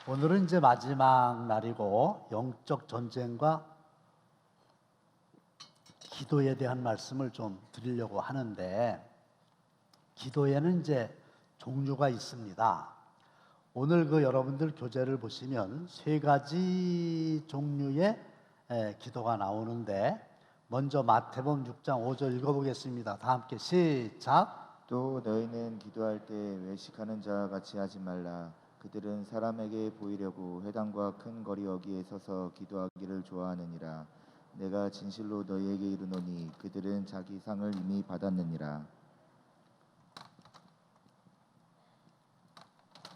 오늘은 이제 마지막 날이고 영적 전쟁과 기도에 대한 말씀을 좀 드리려고 하는데, 기도에는 이제 종류가 있습니다. 오늘 여러분들 교재를 보시면 세 가지 종류의 기도가 나오는데, 먼저 마태복음 6장 5절 읽어보겠습니다. 다 함께 시작. 또 너희는 기도할 때 외식하는 자와 같이 하지 말라. 그들은 사람에게 보이려고 회당과 큰 거리 어귀에 서서 기도하기를 좋아하느니라. 내가 진실로 너희에게 이르노니 그들은 자기 상을 이미 받았느니라.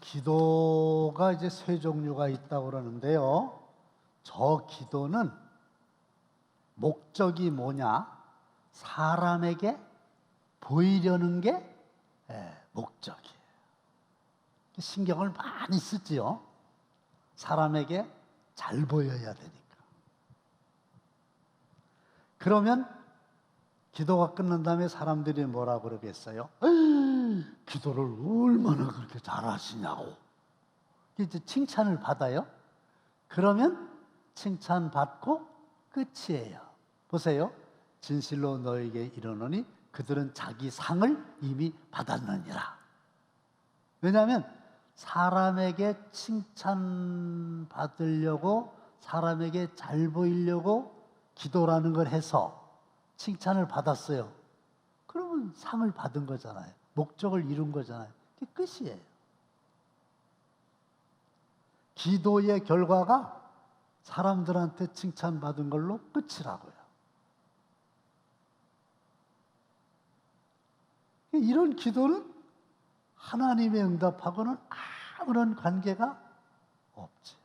기도가 이제 세 종류가 있다고 그러는데요. 저 기도는 목적이 뭐냐? 사람에게 보이려는 게 목적이에요. 신경을 많이 쓰지요. 사람에게 잘 보여야 되니까. 그러면 기도가 끝난 다음에 사람들이 뭐라고 그러겠어요? 기도를 얼마나 그렇게 잘하시냐고. 이제 칭찬을 받아요. 그러면 칭찬받고 끝이에요. 보세요. 진실로 너에게 이르노니 그들은 자기 상을 이미 받았느니라. 왜냐하면 사람에게 칭찬받으려고, 사람에게 잘 보이려고 기도라는 걸 해서 칭찬을 받았어요. 그러면 상을 받은 거잖아요. 목적을 이룬 거잖아요. 그게 끝이에요. 기도의 결과가 사람들한테 칭찬받은 걸로 끝이라고요. 이런 기도는 하나님의 응답하고는 아무런 관계가 없지.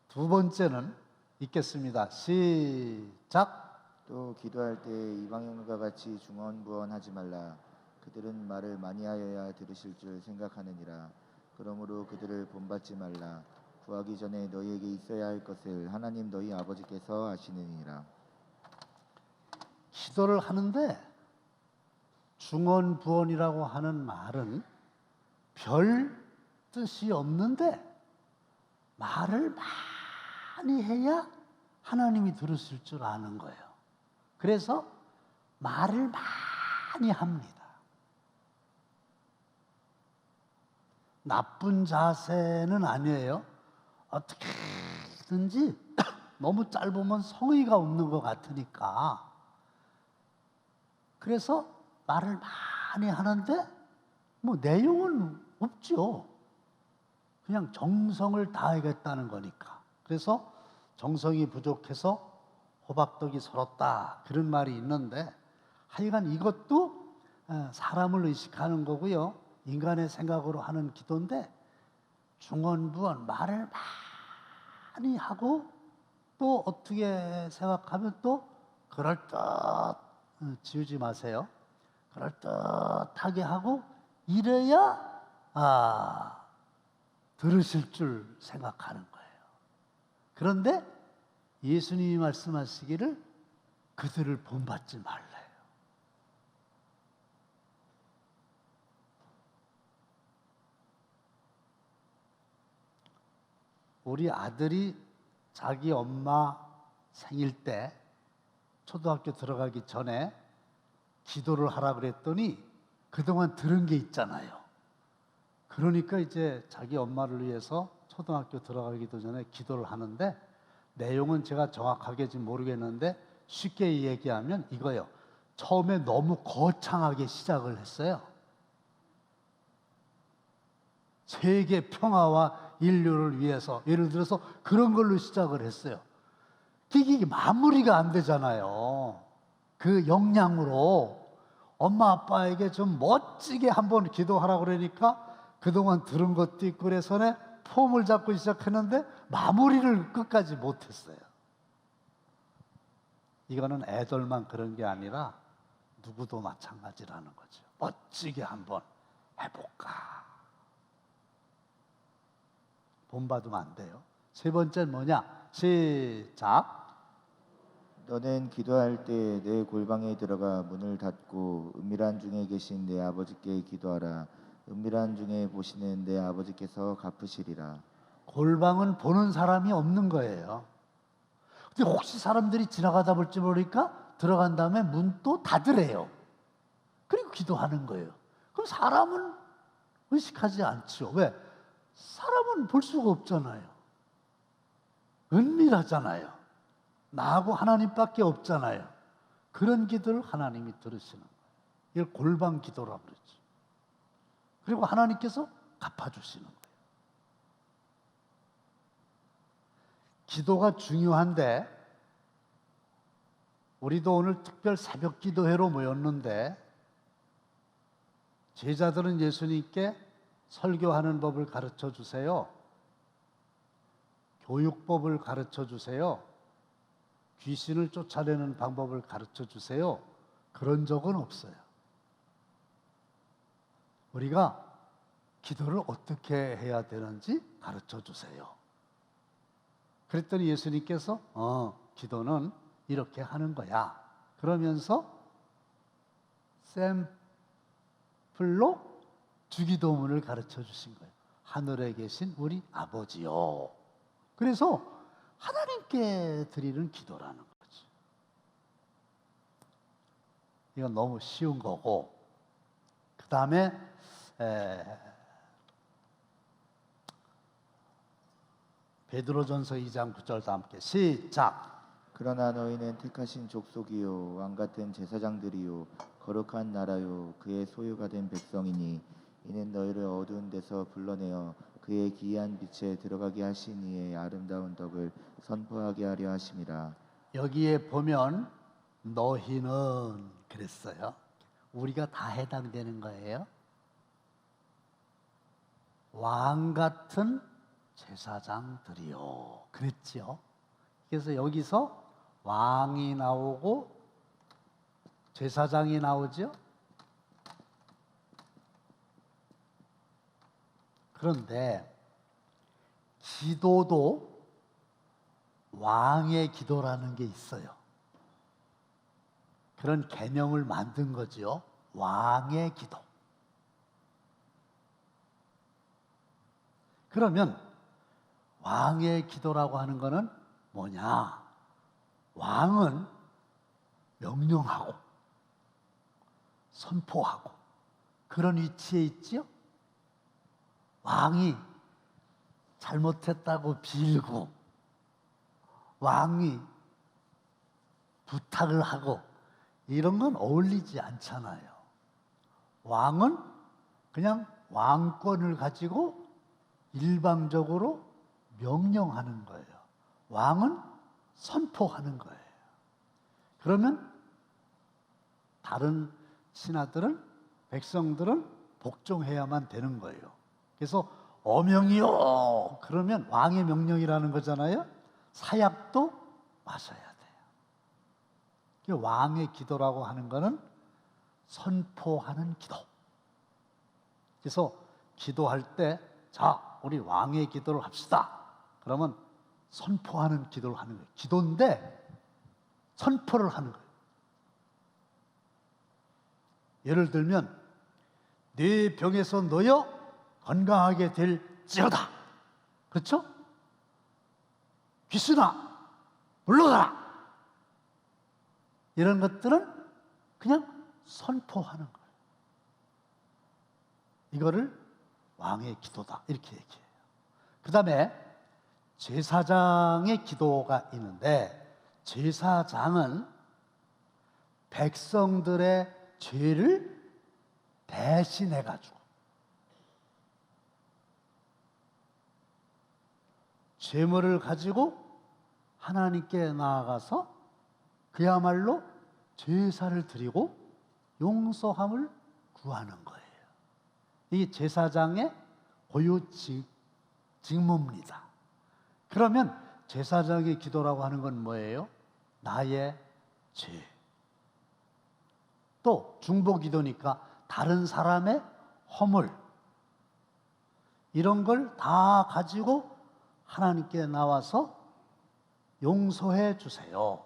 두 번째는 읽겠습니다. 시작. 또 기도할 때 이방인과 같이 중언부언하지 말라. 그들은 말을 많이 하여야 들으실 줄 생각하느니라. 그러므로 그들을 본받지 말라. 구하기 전에 너희에게 있어야 할 것을 하나님 너희 아버지께서 아시느니라. 기도를 하는데 중언부언이라고 하는 말은 별 뜻이 없는데 말을 많이 해야 하나님이 들으실 줄 아는 거예요. 그래서 말을 많이 합니다. 나쁜 자세는 아니에요. 어떻게든지 너무 짧으면 성의가 없는 것 같으니까. 그래서 말을 많이 하는데 뭐 내용은 없죠. 그냥 정성을 다하겠다는 거니까. 그래서 정성이 부족해서 호박떡이 설었다, 그런 말이 있는데, 하여간 이것도 사람을 의식하는 거고요. 인간의 생각으로 하는 기도인데, 중언부언 말을 많이 하고 또 어떻게 생각하면 또 그럴듯, 지우지 마세요. 그럴듯하게 하고 이래야 들으실 줄 생각하는 거예요. 그런데 예수님이 말씀하시기를 그들을 본받지 말래요. 우리 아들이 자기 엄마 생일 때 초등학교 들어가기 전에 기도를 하라 그랬더니 그동안 들은 게 있잖아요. 그러니까 이제 자기 엄마를 위해서 초등학교 들어가기도 전에 기도를 하는데, 내용은 제가 정확하게 지금 모르겠는데 쉽게 얘기하면 이거예요. 처음에 너무 거창하게 시작을 했어요. 세계 평화와 인류를 위해서, 예를 들어서 그런 걸로 시작을 했어요. 이게 마무리가 안 되잖아요. 그 역량으로 엄마 아빠에게 좀 멋지게 한번 기도하라고 그러니까 그동안 들은 것도 있고 그래서 폼을 잡고 시작했는데 마무리를 끝까지 못했어요. 이거는 애들만 그런 게 아니라 누구도 마찬가지라는 거죠. 멋지게 한번 해볼까. 본받으면 안 돼요. 세 번째는 뭐냐? 시작. 너는 기도할 때 내 골방에 들어가 문을 닫고 은밀한 중에 계신 내 아버지께 기도하라. 은밀한 중에 보시는 내 아버지께서 갚으시리라. 골방은 보는 사람이 없는 거예요. 근데 혹시 사람들이 지나가다 볼지 모르니까 들어간 다음에 문 또 닫으래요. 그리고 기도하는 거예요. 그럼 사람은 의식하지 않죠. 왜? 사람은 볼 수가 없잖아요. 은밀하잖아요. 나하고 하나님밖에 없잖아요. 그런 기도를 하나님이 들으시는 거예요. 이걸 골방 기도라고 그러죠. 그리고 하나님께서 갚아주시는 거예요. 기도가 중요한데 우리도 오늘 특별 새벽 기도회로 모였는데 제자들은 예수님께 설교하는 법을 가르쳐 주세요. 교육법을 가르쳐 주세요. 귀신을 쫓아내는 방법을 가르쳐 주세요. 그런 적은 없어요. 우리가 기도를 어떻게 해야 되는지 가르쳐 주세요. 그랬더니 예수님께서 기도는 이렇게 하는 거야. 그러면서 샘플로 주기도문을 가르쳐 주신 거예요. 하늘에 계신 우리 아버지요. 그래서 하나님께 드리는 기도라는 거죠. 이건 너무 쉬운 거고, 그 다음에 베드로전서 2장 9절 다 함께 시작. 그러나 너희는 택하신 족속이요 왕같은 제사장들이요 거룩한 나라요 그의 소유가 된 백성이니 이는 너희를 어두운 데서 불러내어 그의 기이한 빛에 들어가게 하신 이의 아름다운 덕을 선포하게 하려 하심이라. 여기에 보면 너희는 그랬어요. 우리가 다 해당되는 거예요. 왕 같은 제사장들이요. 그랬죠. 그래서 여기서 왕이 나오고 제사장이 나오죠. 그런데 기도도 왕의 기도라는 게 있어요. 그런 개념을 만든 거죠. 왕의 기도. 그러면 왕의 기도라고 하는 거는 뭐냐? 왕은 명령하고 선포하고 그런 위치에 있지요. 왕이 잘못했다고 빌고 왕이 부탁을 하고 이런 건 어울리지 않잖아요. 왕은 그냥 왕권을 가지고 일방적으로 명령하는 거예요. 왕은 선포하는 거예요. 그러면 다른 신하들은, 백성들은 복종해야만 되는 거예요. 그래서 어명이요 그러면 왕의 명령이라는 거잖아요. 사약도 마셔야 돼요. 왕의 기도라고 하는 거는 선포하는 기도. 그래서 기도할 때 자, 우리 왕의 기도를 합시다. 그러면 선포하는 기도를 하는 거예요. 기도인데 선포를 하는 거예요. 예를 들면 네 병에서 놓여 건강하게 될지어다. 그렇죠? 귀신아 물러가라. 이런 것들은 그냥 선포하는 거예요. 이거를 왕의 기도다 이렇게 얘기해요. 그 다음에 제사장의 기도가 있는데 제사장은 백성들의 죄를 대신해 가지고 죄물을 가지고 하나님께 나아가서 그야말로 제사를 드리고 용서함을 구하는 거예요. 이 제사장의 고유 직무입니다. 그러면 제사장의 기도라고 하는 건 뭐예요? 나의 죄. 또 중보기도니까 다른 사람의 허물 이런 걸 다 가지고 하나님께 나와서 용서해 주세요.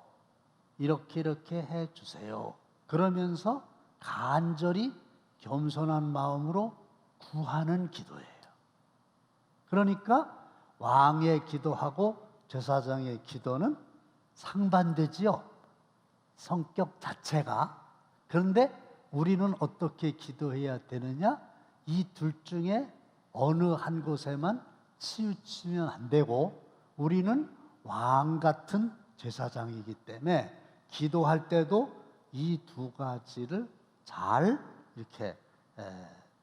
이렇게 해 주세요. 그러면서 간절히 겸손한 마음으로 구하는 기도예요. 그러니까 왕의 기도하고 제사장의 기도는 상반되지요. 성격 자체가. 그런데 우리는 어떻게 기도해야 되느냐? 이 둘 중에 어느 한 곳에만 치우치면 안 되고, 우리는 왕 같은 제사장이기 때문에 기도할 때도 이 두 가지를 잘 이렇게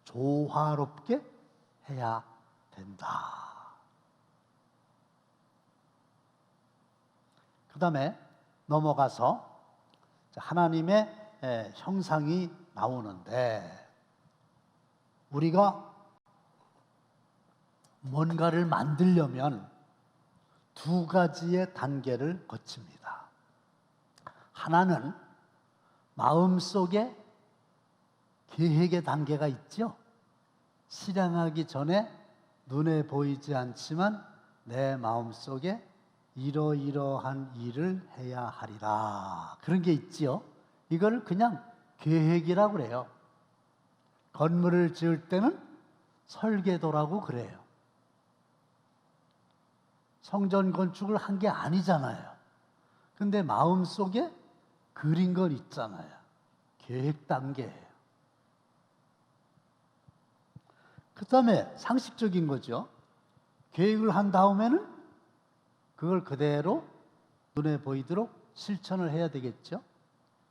조화롭게 해야 된다. 그 다음에 넘어가서 하나님의 형상이 나오는데, 우리가 뭔가를 만들려면 두 가지의 단계를 거칩니다. 하나는 마음속에 계획의 단계가 있죠. 실행하기 전에 눈에 보이지 않지만 내 마음속에 이러이러한 일을 해야 하리라, 그런 게 있지요. 이걸 그냥 계획이라고 그래요. 건물을 지을 때는 설계도라고 그래요. 성전 건축을 한 게 아니잖아요. 근데 마음속에 그린 건 있잖아요. 계획 단계예요. 그 다음에 상식적인 거죠. 계획을 한 다음에는 그걸 그대로 눈에 보이도록 실천을 해야 되겠죠.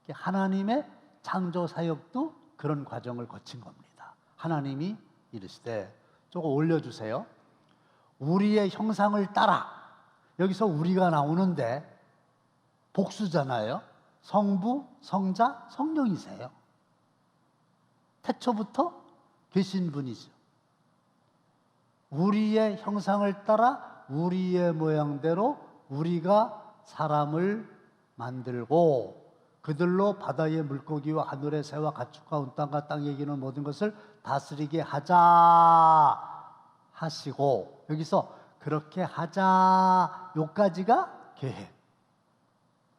하나님의 창조 사역도 그런 과정을 거친 겁니다. 하나님이 이르시되, 조금 올려주세요. 우리의 형상을 따라. 여기서 우리가 나오는데 복수잖아요. 성부, 성자, 성령이세요. 태초부터 계신 분이죠. 우리의 형상을 따라 우리의 모양대로 우리가 사람을 만들고 그들로 바다의 물고기와 하늘의 새와 가축과 온 땅과 땅에 기는 모든 것을 다스리게 하자 하시고, 여기서 그렇게 하자 요까지가 계획.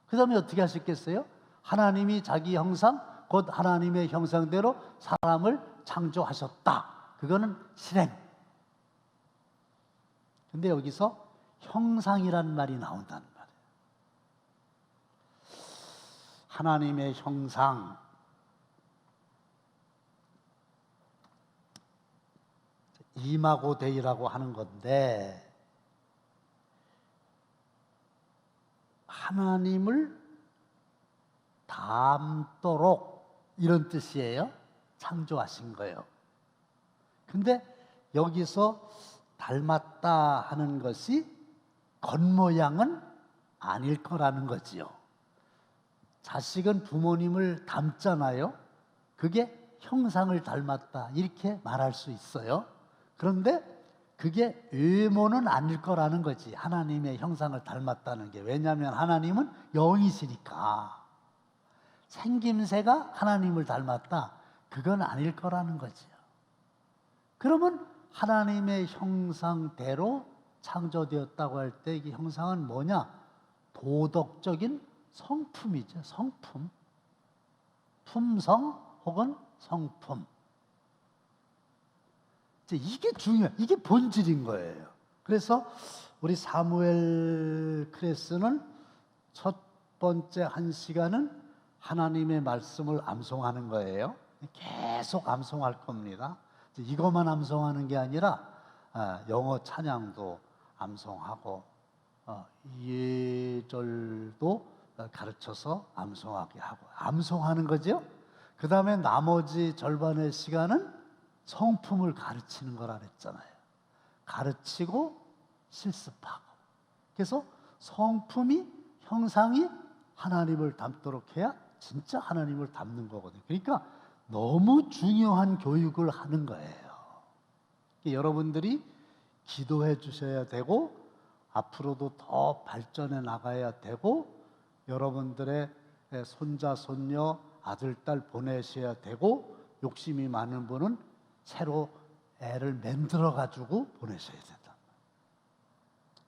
그 다음에 어떻게 하셨겠어요? 하나님이 자기 형상, 곧 하나님의 형상대로 사람을 창조하셨다. 그거는 실행. 근데 여기서 형상이란 말이 나온다는 말이에요. 하나님의 형상. 이마고 데이라고 하는 건데, 하나님을 닮도록, 이런 뜻이에요. 창조하신 거예요. 근데 여기서 닮았다 하는 것이 겉모양은 아닐 거라는 거지요. 자식은 부모님을 닮잖아요. 그게 형상을 닮았다, 이렇게 말할 수 있어요. 그런데 그게 외모는 아닐 거라는 거지. 하나님의 형상을 닮았다는 게. 왜냐하면 하나님은 영이시니까. 생김새가 하나님을 닮았다, 그건 아닐 거라는 거지요. 그러면 하나님의 형상대로 창조되었다고 할 때 이 형상은 뭐냐? 도덕적인 성품이죠. 성품. 품성 혹은 성품. 이게 중요해요. 이게 본질인 거예요. 그래서 우리 사무엘 크레스는 첫 번째 1시간은 하나님의 말씀을 암송하는 거예요. 계속 암송할 겁니다. 이것만 암송하는 게 아니라 영어 찬양도 암송하고 2절도 가르쳐서 암송하게 하고 암송하는 거죠. 그 다음에 나머지 절반의 시간은 성품을 가르치는 거라 그랬잖아요. 가르치고 실습하고. 그래서 성품이, 형상이 하나님을 닮도록 해야 진짜 하나님을 닮는 거거든요. 그러니까 너무 중요한 교육을 하는 거예요. 여러분들이 기도해 주셔야 되고, 앞으로도 더 발전해 나가야 되고, 여러분들의 손자, 손녀, 아들, 딸 보내셔야 되고, 욕심이 많은 분은 새로 애를 만들어 가지고 보내셔야 된다.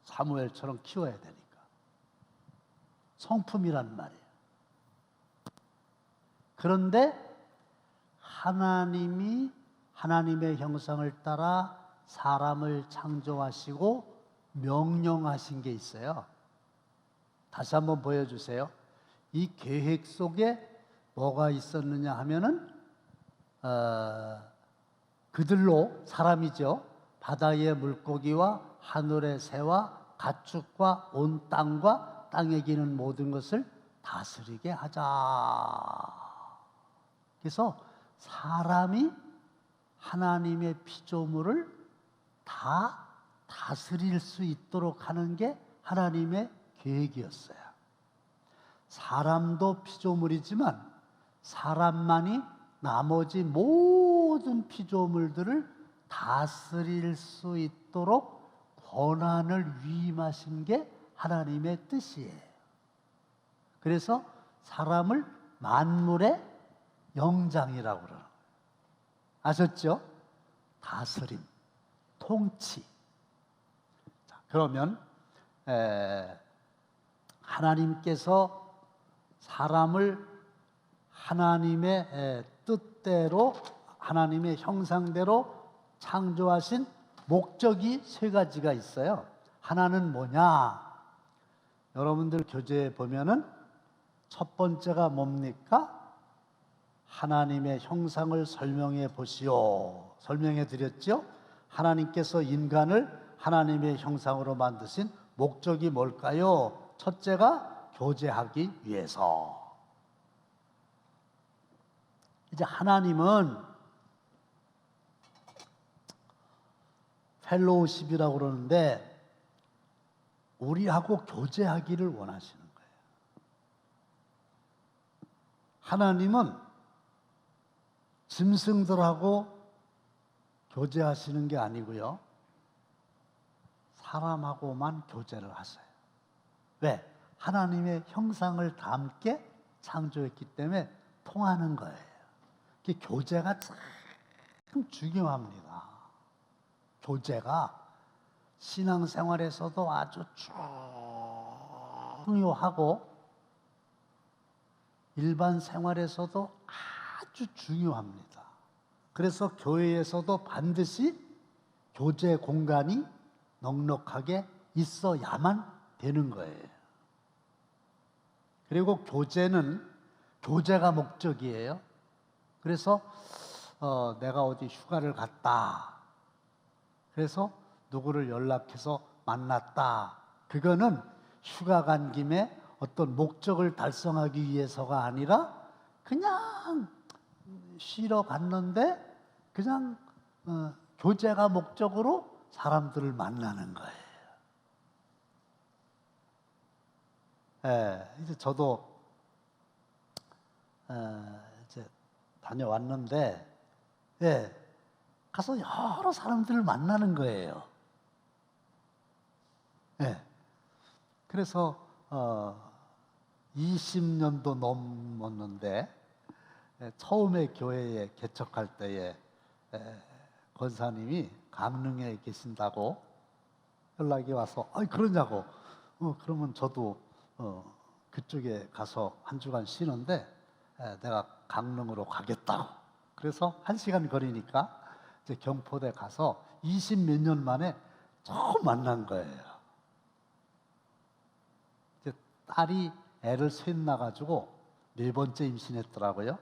사무엘처럼 키워야 되니까. 성품이란 말이에요. 그런데 하나님이 하나님의 형상을 따라 사람을 창조하시고 명령하신 게 있어요. 다시 한번 보여주세요. 이 계획 속에 뭐가 있었느냐 하면은 그들로 사람이죠. 바다의 물고기와 하늘의 새와 가축과 온 땅과 땅에 기는 모든 것을 다스리게 하자. 그래서 사람이 하나님의 피조물을 다 다스릴 수 있도록 하는 게 하나님의 계획이었어요. 사람도 피조물이지만 사람만이 나머지 모든 피조물들을 다스릴 수 있도록 권한을 위임하신 게 하나님의 뜻이에요. 그래서 사람을 만물의 영장이라고 그러는 거예요. 아셨죠? 다스림, 통치. 자, 그러면 하나님께서 사람을 하나님의 뜻대로 하나님의 형상대로 창조하신 목적이 세 가지가 있어요. 하나는 뭐냐? 여러분들 교재에 보면은 첫 번째가 뭡니까? 하나님의 형상을 설명해 보시오. 설명해 드렸죠? 하나님께서 인간을 하나님의 형상으로 만드신 목적이 뭘까요? 첫째가 교제하기 위해서. 이제 하나님은 펠로우십이라고 그러는데 우리하고 교제하기를 원하시는 거예요. 하나님은 짐승들하고 교제하시는 게 아니고요. 사람하고만 교제를 하세요. 왜? 하나님의 형상을 담게 창조했기 때문에 통하는 거예요. 교제가 참 중요합니다. 교제가 신앙생활에서도 아주 중요하고 일반 생활에서도 아주 중요합니다. 그래서 교회에서도 반드시 교제 공간이 넉넉하게 있어야만 되는 거예요. 그리고 교제가 목적이에요. 그래서 내가 어디 휴가를 갔다. 그래서 누구를 연락해서 만났다. 그거는 휴가 간 김에 어떤 목적을 달성하기 위해서가 아니라 그냥 쉬러 갔는데 그냥 교제가 목적으로 사람들을 만나는 거예요. 이제 저도 이제 다녀왔는데, 가서 여러 사람들을 만나는 거예요. 그래서 20년도 넘었는데 처음에 교회에 개척할 때에 권사님이 강릉에 계신다고 연락이 와서 그러냐고 그러면 저도 그쪽에 가서 한 주간 쉬는데 내가 강릉으로 가겠다고 그래서 1시간 거리니까 이제 경포대 가서 20몇 년 만에 처음 만난 거예요. 이제 딸이 애를 셋 낳아가지고 4번째 임신했더라고요.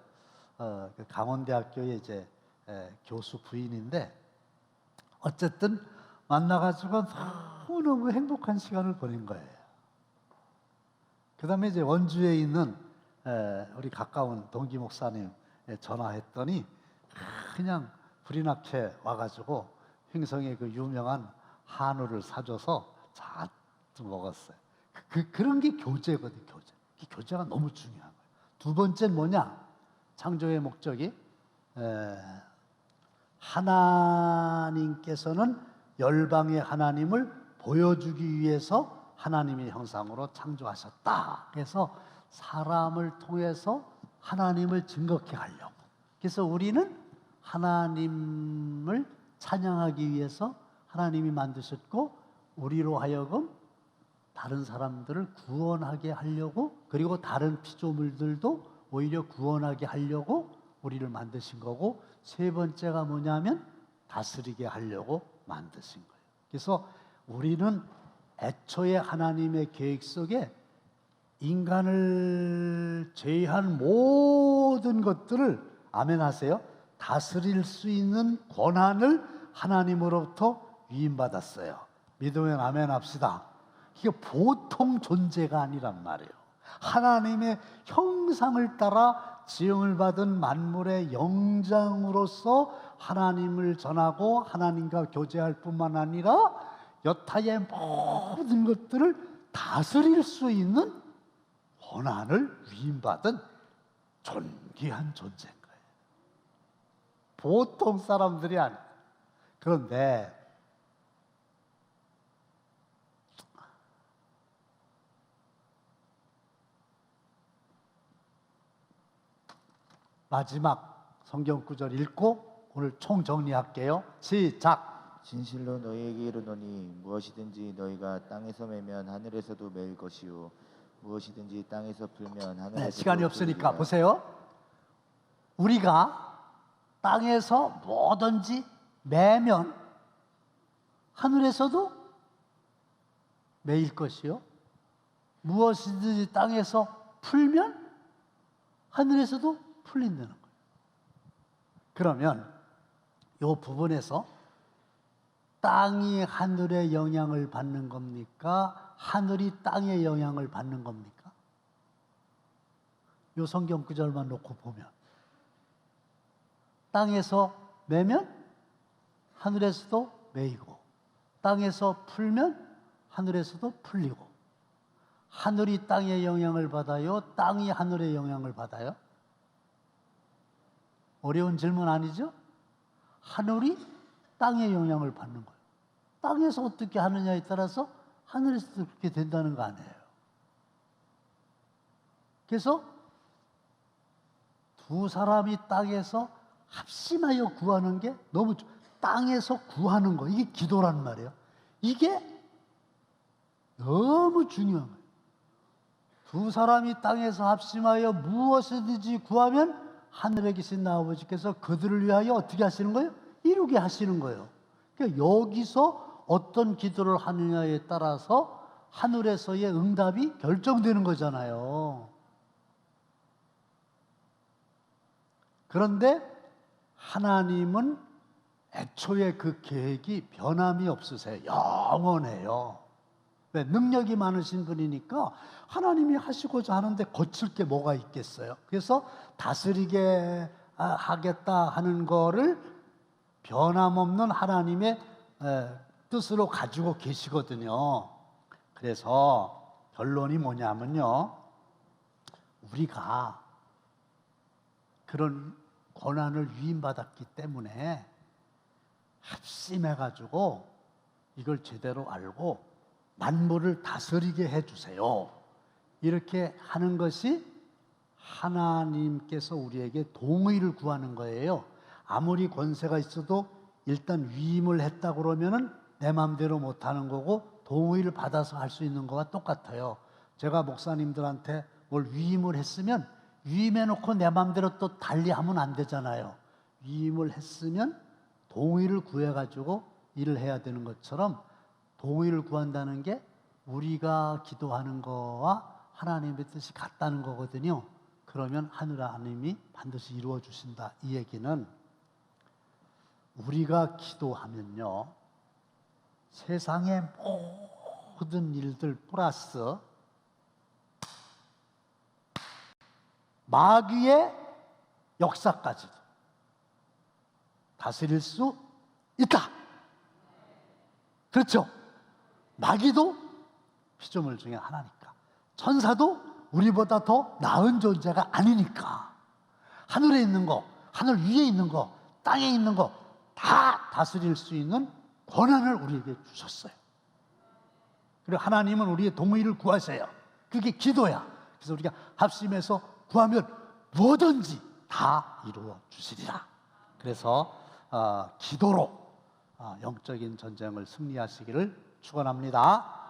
그 강원대학교의 이제 교수 부인인데 어쨌든 만나가지고 너무너무 행복한 시간을 보낸 거예요. 그 다음에 이제 원주에 있는 우리 가까운 동기 목사님 전화했더니 그냥 불이 나게 와가지고 횡성의 그 유명한 한우를 사줘서 자 먹었어요. 그런 게 교제거든요. 교제가 너무 중요한 거예요. 두 번째는 뭐냐? 창조의 목적이 하나님께서는 열방의 하나님을 보여주기 위해서 하나님의 형상으로 창조하셨다. 그래서 사람을 통해서 하나님을 증거케 하려고. 그래서 우리는 하나님을 찬양하기 위해서 하나님이 만드셨고 우리로 하여금 다른 사람들을 구원하게 하려고 그리고 다른 피조물들도 오히려 구원하게 하려고 우리를 만드신 거고 세 번째가 뭐냐면 다스리게 하려고 만드신 거예요. 그래서 우리는 애초에 하나님의 계획 속에 인간을 제외한 모든 것들을 아멘 하세요. 다스릴 수 있는 권한을 하나님으로부터 위임받았어요. 믿으면 아멘 합시다. 이게 보통 존재가 아니란 말이에요. 하나님의 형상을 따라 지음을 받은 만물의 영장으로서 하나님을 전하고 하나님과 교제할 뿐만 아니라 여타의 모든 것들을 다스릴 수 있는 권한을 위임받은 존귀한 존재인 거예요. 보통 사람들이 아니에요. 그런데 마지막 성경 구절 읽고 오늘 총정리할게요. 시작. 진실로 너희에게 이르노니 무엇이든지 너희가 땅에서 매면 하늘에서도 매일 것이요 무엇이든지 땅에서 풀면 하늘에서도 시간이 없으니까 풀리리라. 보세요. 우리가 땅에서 뭐든지 매면 하늘에서도 매일 것이요 무엇이든지 땅에서 풀면 하늘에서도 풀린다는 거예요. 그러면 이 부분에서 땅이 하늘의 영향을 받는 겁니까? 하늘이 땅의 영향을 받는 겁니까? 이 성경 구절만 놓고 보면 땅에서 매면 하늘에서도 매이고 땅에서 풀면 하늘에서도 풀리고 하늘이 땅의 영향을 받아요? 땅이 하늘의 영향을 받아요? 어려운 질문 아니죠? 하늘이 땅의 영향을 받는 거예요. 땅에서 어떻게 하느냐에 따라서 하늘에서도 그렇게 된다는 거 아니에요. 그래서 두 사람이 땅에서 합심하여 구하는 게 너무 땅에서 구하는 거, 이게 기도란 말이에요. 이게 너무 중요한 거예요. 두 사람이 땅에서 합심하여 무엇이든지 구하면 하늘에 계신 나 아버지께서 그들을 위하여 어떻게 하시는 거예요? 이루게 하시는 거예요. 그러니까 여기서 어떤 기도를 하느냐에 따라서 하늘에서의 응답이 결정되는 거잖아요. 그런데 하나님은 애초에 그 계획이 변함이 없으세요. 영원해요. 왜? 능력이 많으신 분이니까 하나님이 하시고자 하는데 거칠 게 뭐가 있겠어요. 그래서 다스리게 하겠다 하는 거를 변함없는 하나님의 뜻으로 가지고 계시거든요. 그래서 결론이 뭐냐면요, 우리가 그런 권한을 위임받았기 때문에 합심해가지고 이걸 제대로 알고 만물을 다스리게 해주세요. 이렇게 하는 것이 하나님께서 우리에게 동의를 구하는 거예요. 아무리 권세가 있어도 일단 위임을 했다 그러면은 내 마음대로 못하는 거고 동의를 받아서 할 수 있는 거와 똑같아요. 제가 목사님들한테 뭘 위임을 했으면 위임해놓고 내 마음대로 또 달리하면 안 되잖아요. 위임을 했으면 동의를 구해가지고 일을 해야 되는 것처럼 동의를 구한다는 게 우리가 기도하는 거와 하나님의 뜻이 같다는 거거든요. 그러면 하나님이 반드시 이루어 주신다. 이 얘기는 우리가 기도하면요, 세상의 모든 일들 플러스 마귀의 역사까지도 다스릴 수 있다. 그렇죠? 마귀도 피조물 중에 하나니까, 천사도 우리보다 더 나은 존재가 아니니까, 하늘에 있는 거, 하늘 위에 있는 거, 땅에 있는 거 다 다스릴 수 있는 권한을 우리에게 주셨어요. 그리고 하나님은 우리의 동의를 구하세요. 그게 기도야. 그래서 우리가 합심해서 구하면 뭐든지 다 이루어 주시리라. 그래서 기도로 영적인 전쟁을 승리하시기를 축원합니다.